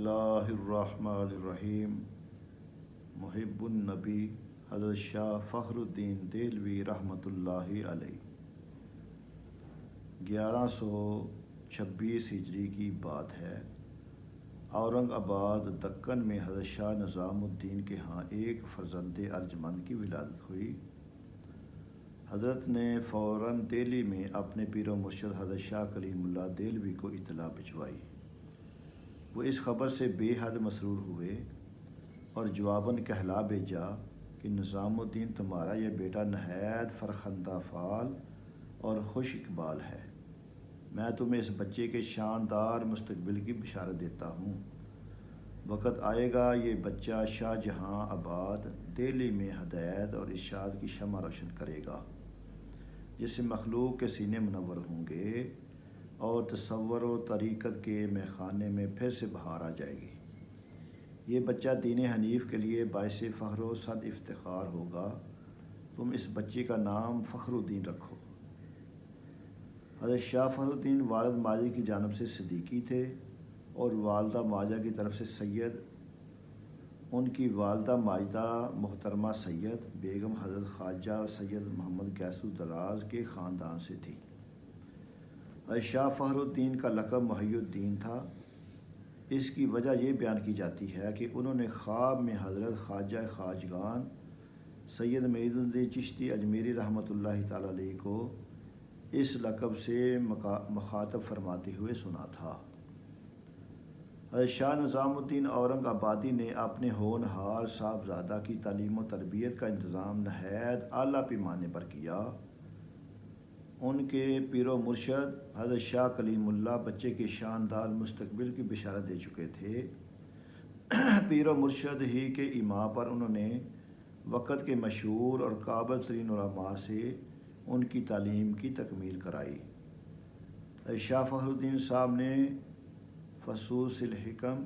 اللہ الرحمن الرحیم محب النبی حضرت شاہ فخر الدین دہلوی رحمۃ اللہ علیہ 1126 ہجری کی بات ہے۔ اورنگ آباد دکن میں حضرت شاہ نظام الدین کے ہاں ایک فرزند ارجمند کی ولادت ہوئی۔ حضرت نے فوراً دہلی میں اپنے پیر و مرشد حضرت شاہ کلیم اللہ دہلوی کو اطلاع بھجوائی۔ وہ اس خبر سے بے حد مسرور ہوئے اور جواباً کہلا بھیجا کہ نظام الدین تمہارا یہ بیٹا نہایت فرخندہ فعال اور خوش اقبال ہے۔ میں تمہیں اس بچے کے شاندار مستقبل کی بشارت دیتا ہوں۔ وقت آئے گا یہ بچہ شاہ جہاں آباد دہلی میں ہدایت اور ارشاد کی شمع روشن کرے گا، جس سے مخلوق کے سینے منور ہوں گے اور تصور و طریقت کے میخانے میں پھر سے بہار آ جائے گی۔ یہ بچہ دین حنیف کے لیے باعث فخر و صد افتخار ہوگا۔ تم اس بچے کا نام فخر الدین رکھو۔ حضرت شاہ فخر الدین والد ماجد کی جانب سے صدیقی تھے اور والدہ ماجدہ کی طرف سے سید۔ ان کی والدہ ماجدہ محترمہ سید بیگم حضرت خواجہ سید محمد قیس دراز کے خاندان سے تھی۔ حضرت شاہ فخر الدین کا لقب محی الدین تھا۔ اس کی وجہ یہ بیان کی جاتی ہے کہ انہوں نے خواب میں حضرت خواجہ خواجگان سید معید الدین چشتی اجمیری رحمۃ اللہ تعالی علیہ کو اس لقب سے مخاطب فرماتے ہوئے سنا تھا۔ حضرت شاہ نظام الدین اورنگ آبادی نے اپنے ہونہار صاحبزادہ کی تعلیم و تربیت کا انتظام نہایت اعلیٰ پیمانے پر کیا۔ ان کے پیر و مرشد حضرت شاہ کلیم اللہ بچے کے شاندار مستقبل کی بشارت دے چکے تھے۔ پیر و مرشد ہی کے ایما پر انہوں نے وقت کے مشہور اور قابل ترین علماء سے ان کی تعلیم کی تکمیل کرائی۔ حضرت شاہ فخر الدین صاحب نے فصوص الحکم،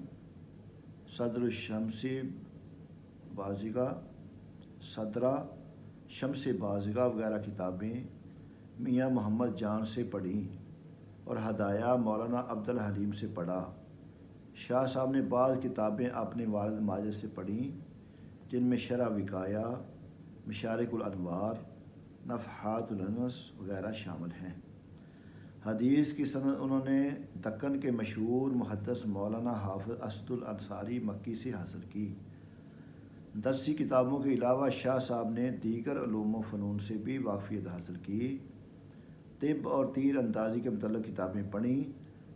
صدر الشمس بازگہ، صدرہ شمس بازگہ وغیرہ کتابیں میاں محمد جان سے پڑھیں اور ہدایہ مولانا عبد الحلیم سے پڑھا۔ شاہ صاحب نے بعض کتابیں اپنے والد ماجد سے پڑھیں، جن میں شرح وقایہ، مشارق الانوار، نفحات الانس وغیرہ شامل ہیں۔ حدیث کی سند انہوں نے دکن کے مشہور محدث مولانا حافظ اسد الانصاری مکی سے حاصل کی۔ درسی کتابوں کے علاوہ شاہ صاحب نے دیگر علوم و فنون سے بھی واقفیت حاصل کی۔ طب اور تیر اندازی کے متعلق کتابیں پڑھیں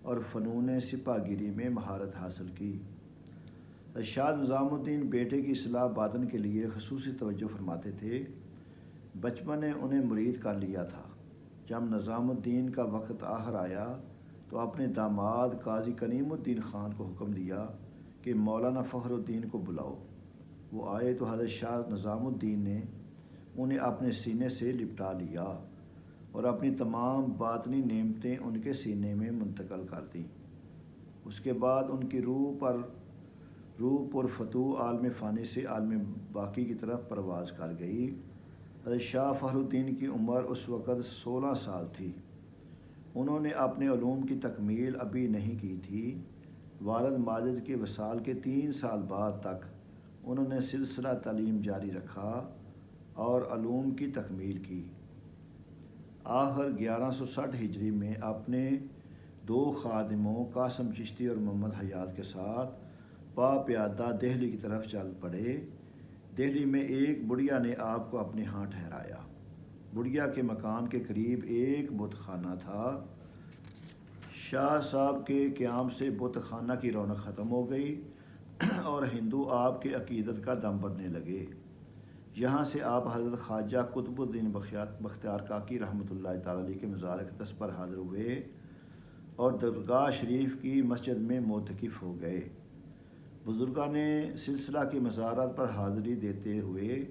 اور فنون سپاہ گیری میں مہارت حاصل کی۔ شاہ نظام الدین بیٹے کی اصلاح باطن کے لیے خصوصی توجہ فرماتے تھے۔ بچپن نے انہیں مرید کر لیا تھا۔ جب نظام الدین کا وقت آخر آیا تو اپنے داماد قاضی کنیم الدین خان کو حکم دیا کہ مولانا فخر الدین کو بلاؤ۔ وہ آئے تو حضرت شاہ نظام الدین نے انہیں اپنے سینے سے لپٹا لیا اور اپنی تمام باطنی نعمتیں ان کے سینے میں منتقل کر دیں۔ اس کے بعد ان کی روح پر فتوح عالم فانی سے عالم باقی کی طرف پرواز کر گئی۔ حضرت شاہ فخر الدین کی عمر اس وقت 16 سال تھی۔ انہوں نے اپنے علوم کی تکمیل ابھی نہیں کی تھی۔ والد ماجد کے وصال کے 3 سال بعد تک انہوں نے سلسلہ تعلیم جاری رکھا اور علوم کی تکمیل کی۔ آخر 1160 ہجری میں اپنے 2 خادموں قاسم چشتی اور محمد حیات کے ساتھ پا پیادہ دہلی کی طرف چل پڑے۔ دہلی میں ایک بڑھیا نے آپ کو اپنے ہاں ٹھہرایا۔ بڑھیا کے مکان کے قریب ایک بت خانہ تھا۔ شاہ صاحب کے قیام سے بت خانہ کی رونق ختم ہو گئی اور ہندو آپ کے عقیدت کا دم بھرنے لگے۔ یہاں سے آپ حضرت خواجہ قطب الدین بختیار کاکی رحمۃ اللہ تعالی علیہ کے مزار اقدس پر حاضر ہوئے اور درگاہ شریف کی مسجد میں معتکف ہو گئے۔ بزرگان نے سلسلہ کی مزارات پر حاضری دیتے ہوئے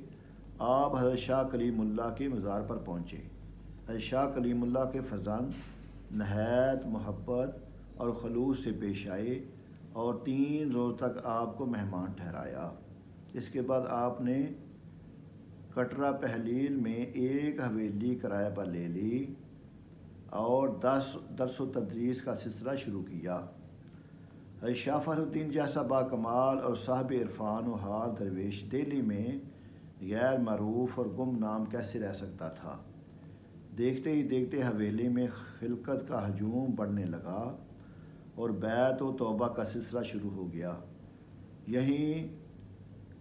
آپ حضرت شاہ کلیم اللہ کے مزار پر پہنچے۔ حضرت شاہ کلیم اللہ کے فرزند نہایت محبت اور خلوص سے پیش آئے اور 3 روز تک آپ کو مہمان ٹھہرایا۔ اس کے بعد آپ نے کٹرا پہلیل میں ایک حویلی کرایہ پر لے لی اور درس و تدریس کا سلسلہ شروع کیا۔ شاہ فخر الدین جیسا باکمال اور صاحب عرفان و حال درویش دہلی میں غیر معروف اور گم نام کیسے رہ سکتا تھا؟ دیکھتے ہی دیکھتے حویلی میں خلقت کا ہجوم بڑھنے لگا اور بیعت و توبہ کا سلسلہ شروع ہو گیا۔ یہیں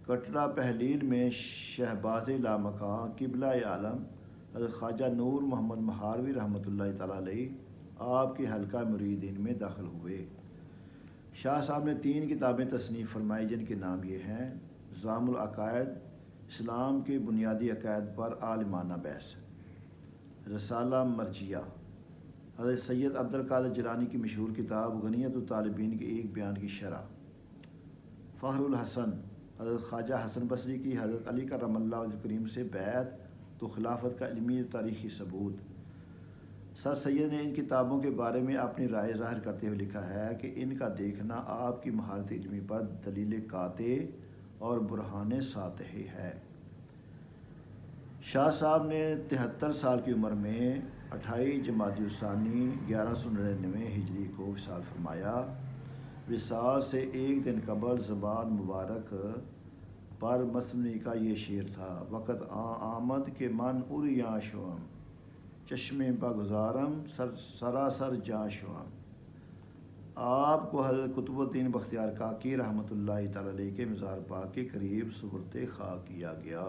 کٹرا پہلیل میں شہباز لامکاں قبلہ عالم حضرت خواجہ نور محمد مہاروی رحمۃ اللہ تعالیٰ علیہ آپ کے حلقہ مریدین میں داخل ہوئے۔ شاہ صاحب نے 3 کتابیں تصنیف فرمائی جن کے نام یہ ہیں: نظام العقائد، اسلام کے بنیادی عقائد پر عالمانہ بحث، رسالہ مرجیہ، حضرت سید عبد القادر جیلانی کی مشہور کتاب غنیت الطالبین کے ایک بیان کی شرح، فخر الحسن حضرت خواجہ حسن بصری کی حضرت علی کرم اللہ وجہ کریم سے بیعت تو خلافت کا علمی و تاریخی ثبوت۔ سر سید نے ان کتابوں کے بارے میں اپنی رائے ظاہر کرتے ہوئے لکھا ہے کہ ان کا دیکھنا آپ کی مہارت علمی پر دلیل قاطع اور برہان ساطع ہے۔ شاہ صاحب نے 73 سال کی عمر میں 28 جمادی الثانی 1199 ہجری کو وصال فرمایا۔ وصال سے ایک دن قبل زبان مبارک پر مثنوی کا یہ شعر تھا: وقت آمد کے من اریاں شوم، چشمے بگزارم سراسر جاں شوم۔ آپ کو حضرت قطب الدین بختیار کاکی رحمۃ اللہ تعالی علیہ کے مزار پاک کے قریب سپرد خاک کیا گیا۔